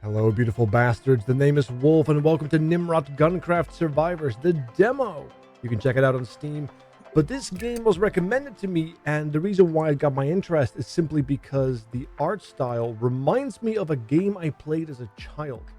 Hello, beautiful bastards. The name is Wolf, and welcome to Nimrods GunCraft Survivors, the demo. You can check it out on Steam. But this game was recommended to me, and the reason why it got my interest is simply because the art style reminds me of a game I played as a child.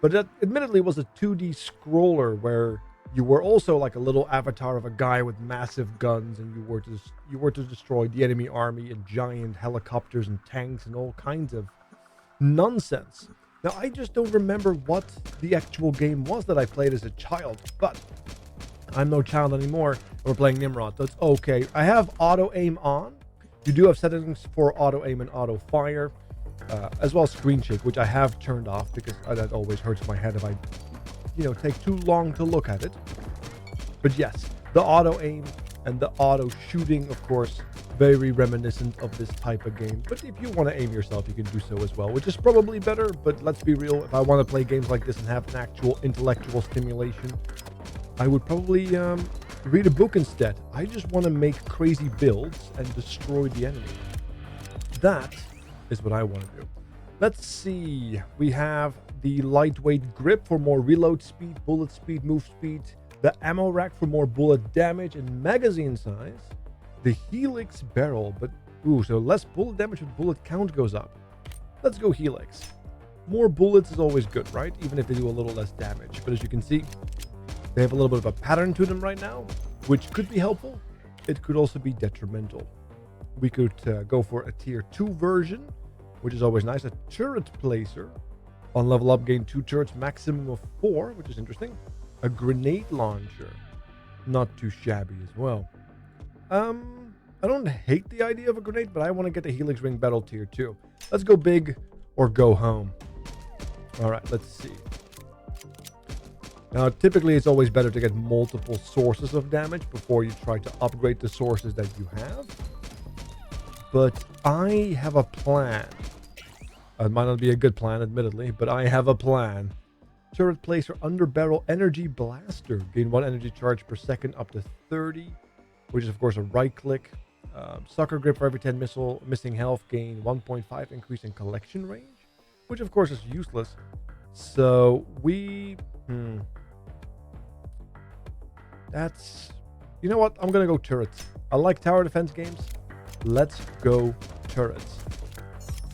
But it admittedly was a 2D scroller where you were also like a little avatar of a guy with massive guns, and you were to destroy the enemy army and giant helicopters and tanks and all kinds of nonsense. Now, I just don't remember what the actual game was that I played as a child, but I'm no child anymore. We're playing Nimrod, so it's okay. I have auto aim on. You do have settings for auto aim and auto fire, as well as screen shake, which I have turned off because that always hurts my head if I, take too long to look at it. But yes, the auto aim and the auto shooting, of course, very reminiscent of this type of game. But if you want to aim yourself, you can do so as well, which is probably better. But let's be real, if I want to play games like this and have an actual intellectual stimulation, I would probably read a book instead. I just want to make crazy builds and destroy the enemy. That is what I want to do. Let's see. We have the lightweight grip for more reload speed, bullet speed, move speed. The ammo rack for more bullet damage and magazine size. The Helix barrel, but so less bullet damage but bullet count goes up. Let's go Helix. More bullets is always good, right? Even if they do a little less damage. But as you can see, they have a little bit of a pattern to them right now, which could be helpful. It could also be detrimental. We could go for a tier 2 version, which is always nice. A turret placer. On level up, gain 2 turrets, maximum of 4, which is interesting. A grenade launcher. Not too shabby as well. I don't hate the idea of a grenade, but I want to get the Helix Ring Battle tier 2. Let's go big or go home. All right, let's see. Now, typically, it's always better to get multiple sources of damage before you try to upgrade the sources that you have. But I have a plan. It might not be a good plan, admittedly, but I have a plan. Turret placer under barrel energy blaster. Gain 1 energy charge per second up to 30, which is, of course, a right click. Sucker grip for every 10 missing health. Gain 1.5 increase in collection range, which, of course, is useless. So we... That's... You know what? I'm going to go turrets. I like tower defense games. Let's go turrets.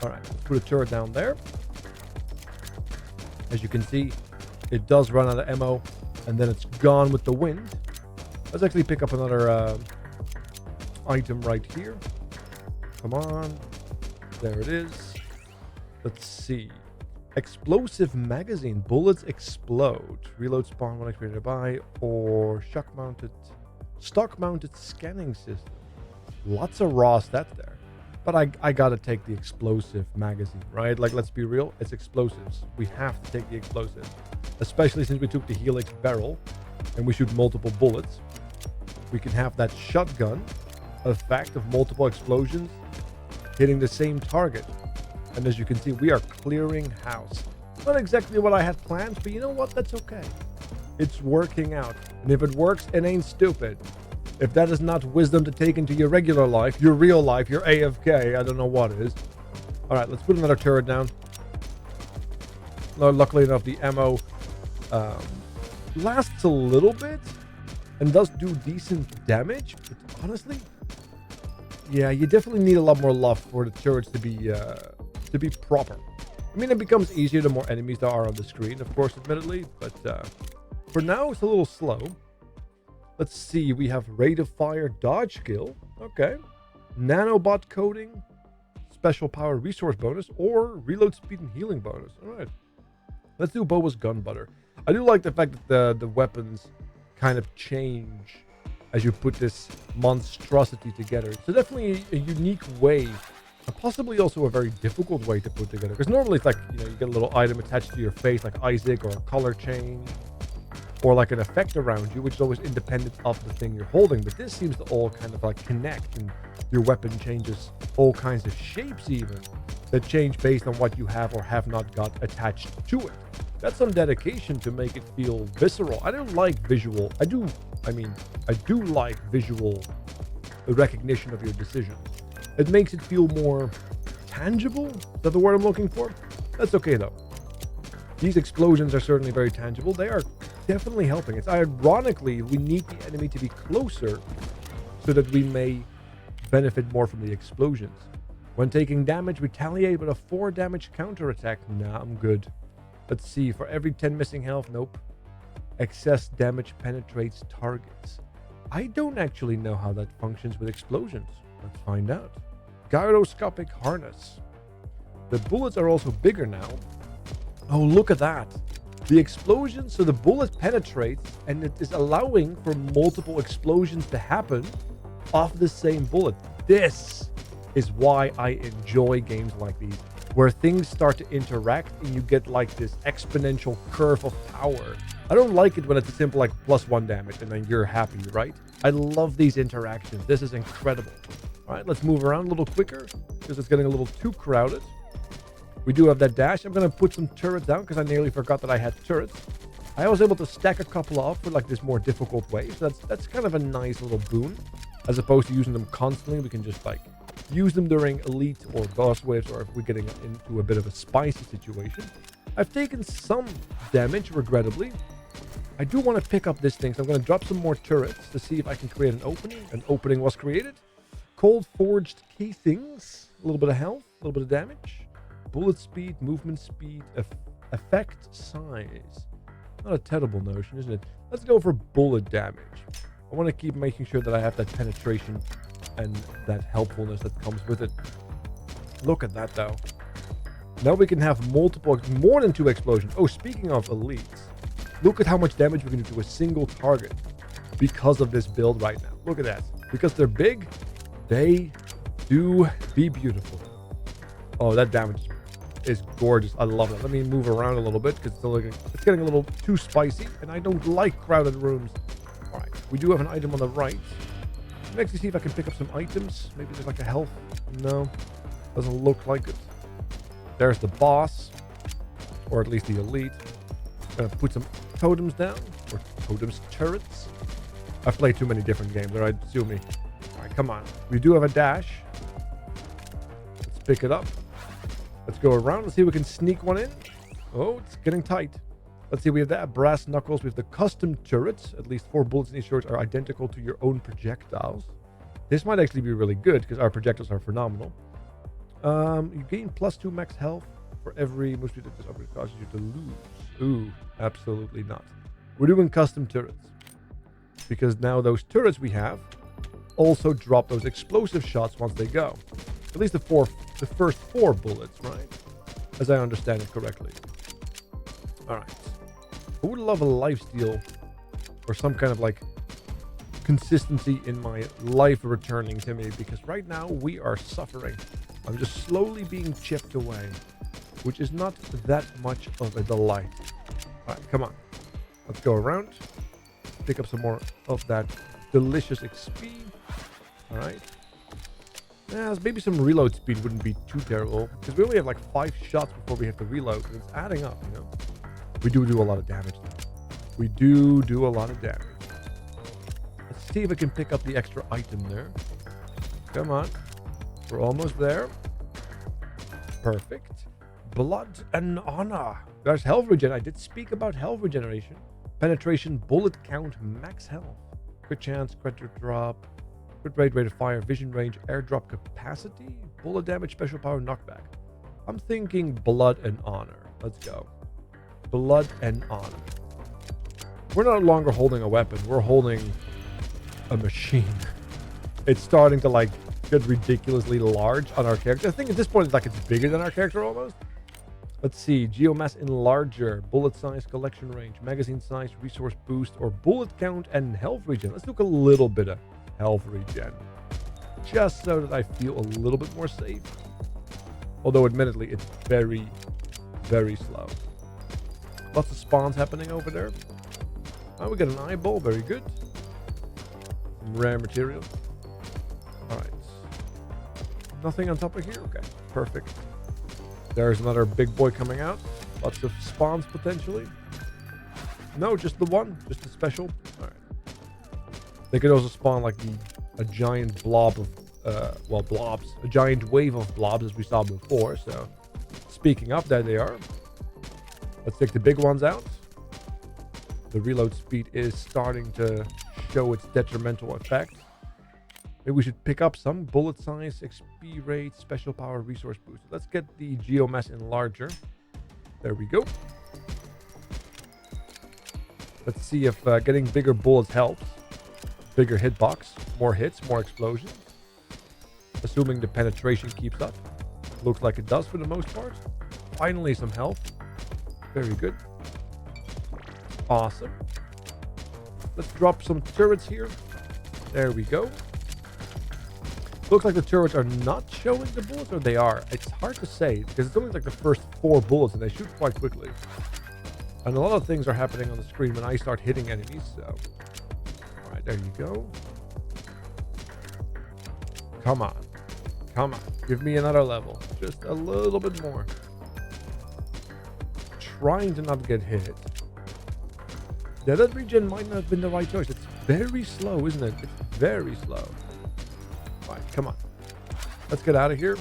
All right, let's put a turret down there. As you can see, it does run out of ammo, and then it's gone with the wind. Let's actually pick up another item right here. Come on. There it is. Let's see. Explosive magazine. Bullets explode. Reload spawn when activated by, or stock mounted scanning system. Lots of raw stats there. But I gotta take the explosive magazine, right? Like, let's be real, it's explosives. We have to take the explosives. Especially since we took the Helix barrel and we shoot multiple bullets. We can have that shotgun effect of multiple explosions hitting the same target. And as you can see, we are clearing house. Not exactly what I had planned, but you know what? That's okay. It's working out. And if it works, it ain't stupid. If that is not wisdom to take into your regular life, your real life, your AFK, I don't know what is. All right, let's put another turret down. Luckily enough, the ammo lasts a little bit and does do decent damage. But honestly, yeah, you definitely need a lot more love for the turrets to be proper. I mean, it becomes easier the more enemies there are on the screen, of course, admittedly. But for now, it's a little slow. Let's see, we have rate of fire, dodge skill, okay. Nanobot coating, special power resource bonus, or reload speed and healing bonus. All right, let's do Boa's gun butter. I do like the fact that the weapons kind of change as you put this monstrosity together. So definitely a unique way, and possibly also a very difficult way to put together. Because normally it's like, you get a little item attached to your face, like Isaac, or a color change, or like an effect around you, which is always independent of the thing you're holding. But this seems to all kind of like connect, and your weapon changes all kinds of shapes even, that change based on what you have or have not got attached to it. That's some dedication to make it feel visceral. I don't like visual. I do like visual recognition of your decisions. It makes it feel more tangible. Is that the word I'm looking for? That's okay though. These explosions are certainly very tangible. They are definitely helping. It's ironically, we need the enemy to be closer so that we may benefit more from the explosions. When taking damage, retaliate with a 4 damage counterattack. Nah, I'm good. Let's see. For every 10 missing health, nope. Excess damage penetrates targets. I don't actually know how that functions with explosions. Let's find out. Gyroscopic harness. The bullets are also bigger now. Oh, look at that. The explosion, so the bullet penetrates and it is allowing for multiple explosions to happen off the same bullet. This is why I enjoy games like these, where things start to interact and you get like this exponential curve of power. I don't like it when it's a simple like +1 damage and then you're happy, right? I love these interactions. This is incredible. All right, let's move around a little quicker because it's getting a little too crowded. We do have that dash. I'm going to put some turrets down because I nearly forgot that I had turrets. I was able to stack a couple off for like this more difficult way. So that's kind of a nice little boon. As opposed to using them constantly, we can just like use them during elite or boss waves, or if we're getting into a bit of a spicy situation. I've taken some damage, regrettably. I do want to pick up this thing, so I'm going to drop some more turrets to see if I can create an opening. An opening was created. Cold forged casings, a little bit of health, a little bit of damage. Bullet speed, movement speed, effect size. Not a terrible notion, isn't it? Let's go for bullet damage. I want to keep making sure that I have that penetration and that helpfulness that comes with it. Look at that, though. Now we can have multiple, more than 2 explosions. Oh, speaking of elites, look at how much damage we can do to a single target because of this build right now. Look at that. Because they're big, they do be beautiful. Oh, that damage is gorgeous. I love it. Let me move around a little bit because it's getting a little too spicy, and I don't like crowded rooms. All right, we do have an item on the right. Let me actually see if I can pick up some items. Maybe there's like a health. No, doesn't look like it. There's the boss, or at least the elite. I'm gonna put some totems down, or totems turrets. I've played too many different games. All right, sue me. All right, come on. We do have a dash. Let's pick it up. Let's go around. Let's see if we can sneak one in. Oh, it's getting tight. Let's see, we have that brass knuckles. We have the custom turrets. At least 4 bullets in each turret are identical to your own projectiles. This might actually be really good because our projectiles are phenomenal. You gain +2 max health for every move speed that this upgrade causes you to lose. Ooh, absolutely not. We're doing custom turrets because now those turrets we have also drop those explosive shots once they go. At least the first 4 bullets, right? As I understand it correctly. All right. I would love a lifesteal or some kind of like consistency in my life returning to me, because right now we are suffering. I'm just slowly being chipped away, which is not that much of a delight. All right, come on. Let's go around. Pick up some more of that delicious XP. All right. Yeah, maybe some reload speed wouldn't be too terrible, because we only have like 5 shots before we have to reload, and it's adding up, you know? We do a lot of damage, though. We do a lot of damage. Let's see if I can pick up the extra item there. Come on. We're almost there. Perfect. Blood and honor. There's health regen. I did speak about health regeneration. Penetration, bullet count, max health. Crit chance, crit drop, crit rate of fire, vision range, airdrop capacity, bullet damage, special power, knockback. I'm thinking blood and honor. Let's go. Blood and honor. We're no longer holding a weapon. We're holding a machine. It's starting to like get ridiculously large on our character. I think at this point it's like it's bigger than our character almost. Let's see. Geomass enlarger, bullet size, collection range, magazine size, resource boost, or bullet count and health regen. Let's look a little bit of health regen, just so that I feel a little bit more safe. Although admittedly it's very, very slow. Lots of spawns happening over there. Oh, we got an eyeball. Very good. Some rare material. All right. Nothing on top of here? Okay. Perfect. There's another big boy coming out. Lots of spawns potentially. No, just the one. Just the special. All right. They could also spawn like a giant blob of, blobs. A giant wave of blobs as we saw before. So, speaking of, there they are. Let's take the big ones out. The reload speed is starting to show its detrimental effect. Maybe we should pick up some bullet size, XP rate, special power, resource boost. Let's get the geomass enlarger. There we go. Let's see if getting bigger bullets helps. Bigger hitbox, more hits, more explosions. Assuming the penetration keeps up. Looks like it does for the most part. Finally some health. Very good. Awesome. Let's drop some turrets here. There we go. Looks like the turrets are not showing the bullets, or they are. It's hard to say because it's only like the first 4 bullets and they shoot quite quickly. And a lot of things are happening on the screen when I start hitting enemies, so. Alright, there you go. Come on. Come on. Give me another level. Just a little bit more. Trying to not get hit. Yeah, that regen might not have been the right choice. It's very slow, isn't it? It's very slow. Alright, come on. Let's get out of here.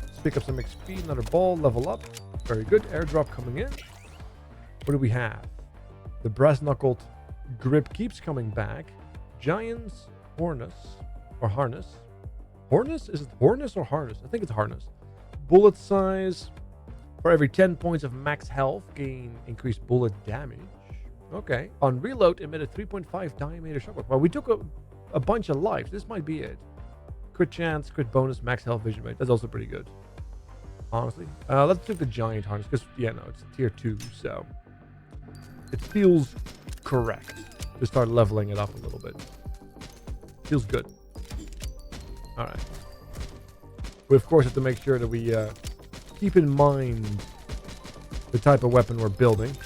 Let's pick up some XP, another ball, level up. Very good. Airdrop coming in. What do we have? The brass-knuckled grip keeps coming back. Giant's harness. Or harness. Harness? Is it harness or harness? I think it's harness. Bullet size. For every 10 points of max health, gain increased bullet damage. Okay. On reload, emitted 3.5 diameter shockwave. Well, we took a bunch of lives. This might be it. Crit chance, crit bonus, max health vision rate. That's also pretty good. Honestly. Let's take the giant harness because, yeah, no, it's a tier 2, so it feels correct to start leveling it up a little bit. Feels good. All right. We, of course, have to make sure that we keep in mind the type of weapon we're building.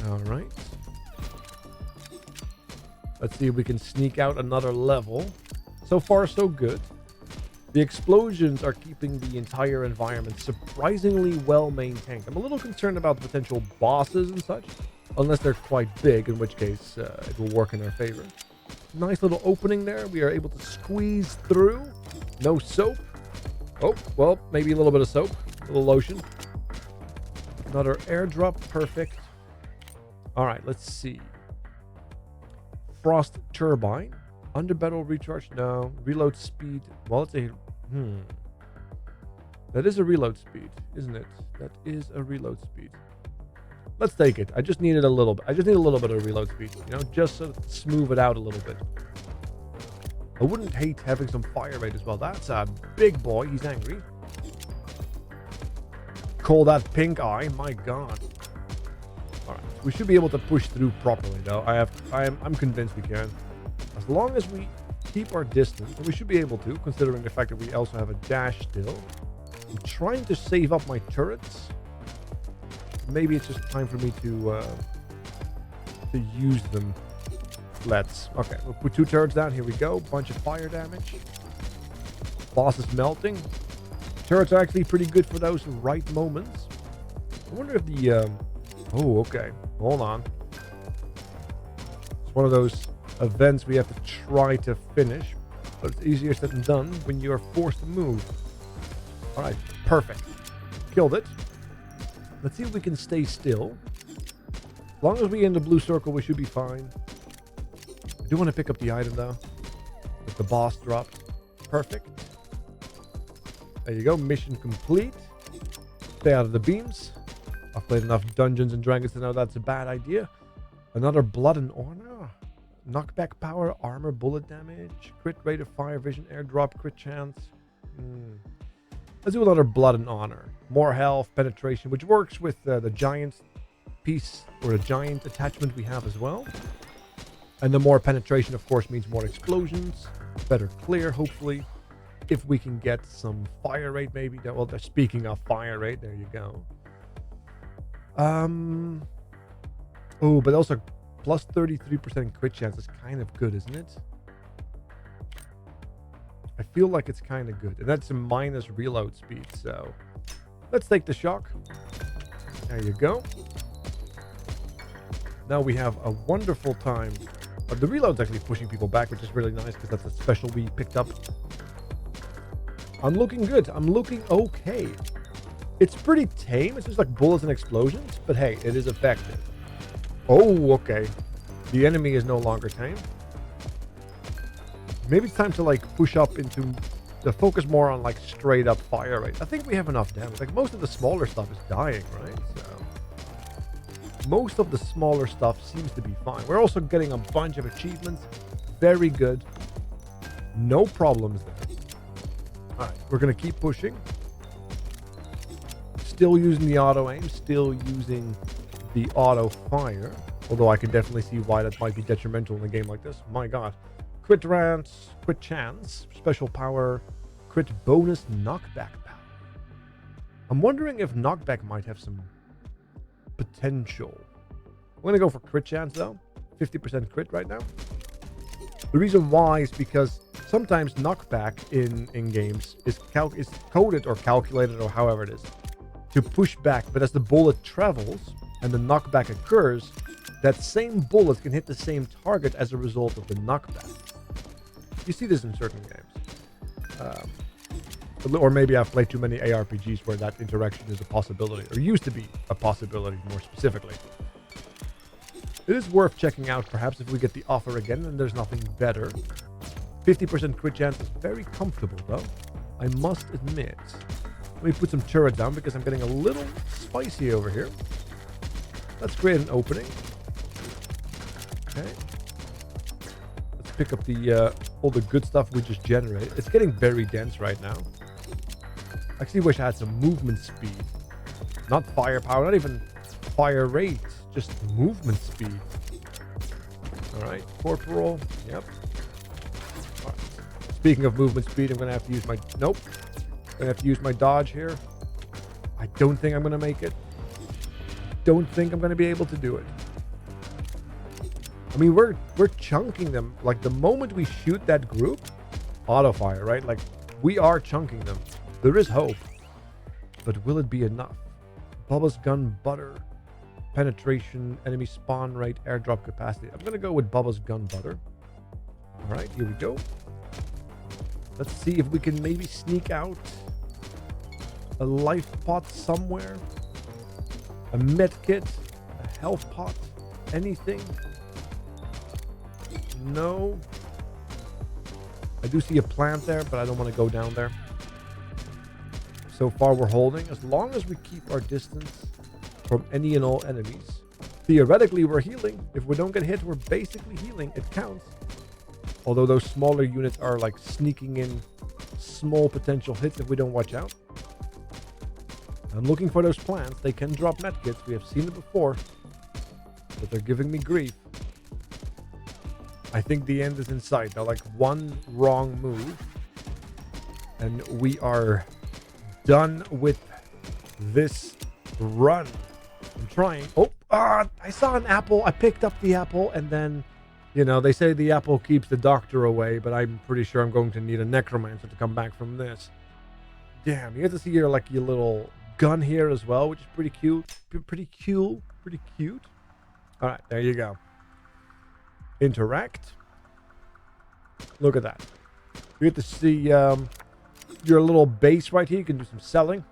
All right. Let's see if we can sneak out another level. So far, so good. The explosions are keeping the entire environment surprisingly well maintained. I'm a little concerned about potential bosses and such, unless they're quite big, in which case it will work in our favor. Nice little opening there. We are able to squeeze through. No soap. Oh, well, maybe a little bit of soap. A little lotion. Another airdrop. Perfect. All right, let's see. Frost turbine. Underbarrel recharge. No. Reload speed. Well, it's a... That is a reload speed, isn't it? That is a reload speed. Let's take it. I just needed a little bit. I just need a little bit of reload speed, you know, just to smooth it out a little bit. I wouldn't hate having some fire rate as well. That's a big boy. He's angry. Call that pink eye. My God. All right. We should be able to push through properly, though. I'm convinced we can. As long as we keep our distance, and we should be able to, considering the fact that we also have a dash still. I'm trying to save up my turrets. Maybe it's just time for me to use them. Okay, we'll put 2 turrets down. Here we go. Bunch of fire damage. Boss is melting. Turrets are actually pretty good for those right moments. I wonder if the... Oh, okay. Hold on. It's one of those events we have to try to finish, but it's easier said than done when you are forced to move. All right, perfect. Killed it. Let's see if we can stay still. As long as we're in the blue circle, we should be fine. I do want to pick up the item, though, that the boss dropped. Perfect. There you go. Mission complete. Stay out of the beams. I've played enough Dungeons and Dragons to know that's a bad idea. Another blood and honor. Knockback power, armor, bullet damage, crit rate of fire vision, airdrop, crit chance. Let's do another blood and honor. More health, penetration, which works with the giant piece or the giant attachment we have as well. And the more penetration, of course, means more explosions, better clear, hopefully. If we can get some fire rate, maybe. Well, speaking of fire rate, there you go. Oh, but also plus 33% crit chance is kind of good, isn't it? I feel like it's kind of good. And that's a minus reload speed, so let's take the shock. There you go. Now we have a wonderful time. The reload's actually pushing people back, which is really nice because that's a special we picked up. I'm looking good. I'm looking okay. It's pretty tame. It's just like bullets and explosions, but hey, it is effective. Oh, okay. The enemy is no longer tame. Maybe it's time to like push up into the focus more on like straight up fire rate. I think we have enough damage. Like most of the smaller stuff is dying, right? So most of the smaller stuff seems to be fine. We're also getting a bunch of achievements. Very good. No problems there. All right, we're going to keep pushing. Still using the auto aim, still using the auto fire. Although I can definitely see why that might be detrimental in a game like this. My God. Crit rance, crit chance, special power, crit bonus, knockback power. I'm wondering if knockback might have some potential. I'm going to go for crit chance though. 50% crit right now. The reason why is because sometimes knockback in games is coded or calculated or however it is to push back, but as the bullet travels and the knockback occurs, that same bullet can hit the same target as a result of the knockback. You see this in certain games. Or maybe I've played too many ARPGs where that interaction is a possibility, or used to be a possibility more specifically. It is worth checking out perhaps if we get the offer again and there's nothing better. 50% crit chance is very comfortable though, I must admit. Let me put some turret down because I'm getting a little spicy over here. Let's create an opening. Okay. Let's pick up the all the good stuff we just generated. It's getting very dense right now. I actually wish I had some movement speed. Not firepower, not even fire rate, just movement speed. Alright, corporal, yep. All right. Speaking of movement speed, I'm gonna have to use my I'm gonna have to use my dodge here. I don't think I'm gonna make it. Don't think I'm gonna be able to do it. I mean, we're chunking them. Like the moment we shoot that group, auto fire, right? Like we are chunking them. There is hope, but will it be enough? Bubba's gun butter, penetration, enemy spawn rate, airdrop capacity. I'm gonna go with Bubba's gun butter. All right, here we go. Let's see if we can maybe sneak out a life pot somewhere, a med kit, a health pot, anything. No. I do see a plant there, but I don't want to go down there. So far we're holding. As long as we keep our distance from any and all enemies. Theoretically we're healing. If we don't get hit, we're basically healing. It counts. Although those smaller units are like sneaking in small potential hits if we don't watch out. I'm looking for those plants. They can drop medkits. We have seen it before. But they're giving me grief. I think the end is in sight. Now, like one wrong move and we are done with this run. I'm trying. Oh, I saw an apple. I picked up the apple and then, you know, they say the apple keeps the doctor away, but I'm pretty sure I'm going to need a necromancer to come back from this. Damn, you get to see your like your little gun here as well, which is pretty cute. Pretty cute. All right, there you go. Interact. Look at that. You get to see your little base right here. You can do some selling.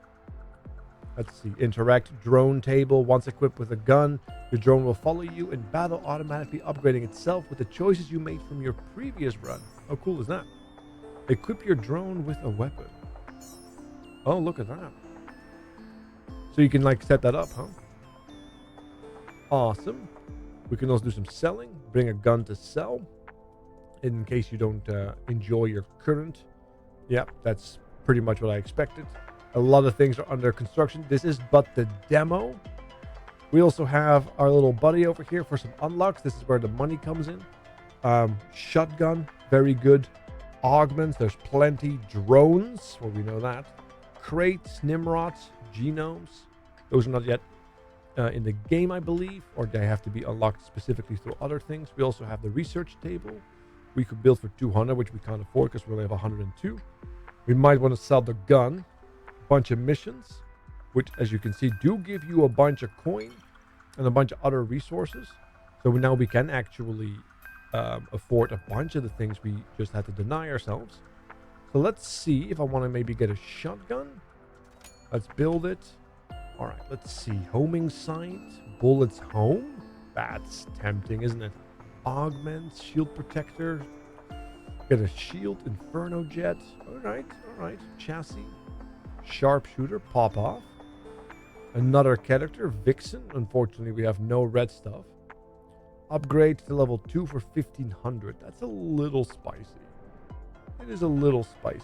Let's see. Interact. Drone table. Once equipped with a gun, your drone will follow you in battle, automatically upgrading itself with the choices you made from your previous run. How cool is that? Equip your drone with a weapon. Oh, look at that. So you can like set that up, huh? Awesome. We can also do some selling. Bring a gun to sell. In case you don't enjoy your current. Yep, that's pretty much what I expected. A lot of things are under construction. This is but the demo. We also have our little buddy over here for some unlocks. This is where the money comes in. Shotgun, very good. Augments, there's plenty. Drones, well, we know that. Crates, Nimrods, genomes. Those are not yet in the game, I believe, or they have to be unlocked specifically through other things. We also have the research table. We could build for 200, which we can't afford because we only have 102. We might want to sell the gun. Bunch of missions, which, as you can see, do give you a bunch of coin and a bunch of other resources. So now we can actually afford a bunch of the things we just had to deny ourselves. So let's see if I want to maybe get a shotgun. Let's build it. All right, let's see. Homing site, bullets home. That's tempting, isn't it? Augments, shield protector. Get a shield, inferno jet. All right. Chassis, sharpshooter, pop off. Another character, Vixen. Unfortunately, we have no red stuff. Upgrade to level 2 for 1500. That's a little spicy. It is a little spicy.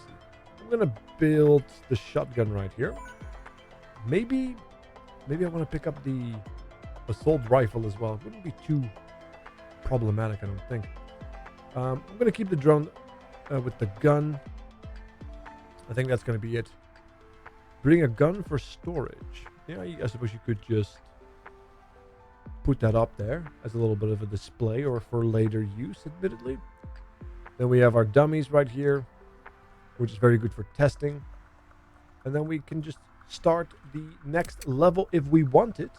I'm gonna build the shotgun right here. Maybe I want to pick up the assault rifle as well. It wouldn't be too problematic, I don't think. I'm gonna keep the drone with the gun. I think that's gonna be it. Bring a gun for storage. Yeah, I suppose you could just put that up there as a little bit of a display or for later use, admittedly. Then we have our dummies right here, which is very good for testing. And then we can just start the next level if we want it.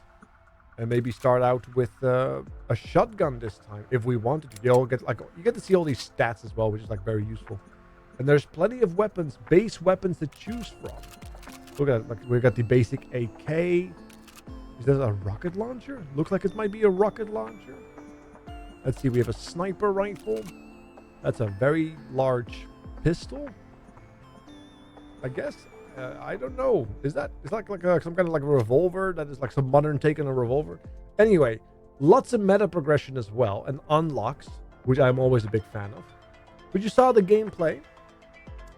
And maybe start out with a shotgun this time if we wanted to. You get to see all these stats as well, which is like very useful. And there's plenty of weapons, base weapons to choose from. Look at it, like we got the basic AK. Is that a rocket launcher? Looks like it might be a rocket launcher. Let's see, we have a sniper rifle. That's a very large pistol, I guess. I don't know. It's like some kind of like a revolver that is like some modern take on a revolver. Anyway, lots of meta progression as well and unlocks, which I'm always a big fan of. But you saw the gameplay.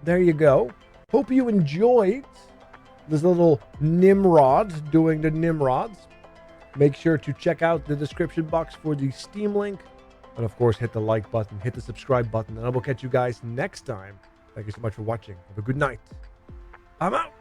There you go. Hope you enjoyed this little Nimrod doing the Nimrods. Make sure to check out the description box for the Steam link. And of course, hit the like button, hit the subscribe button, and I will catch you guys next time. Thank you so much for watching. Have a good night. I'm out.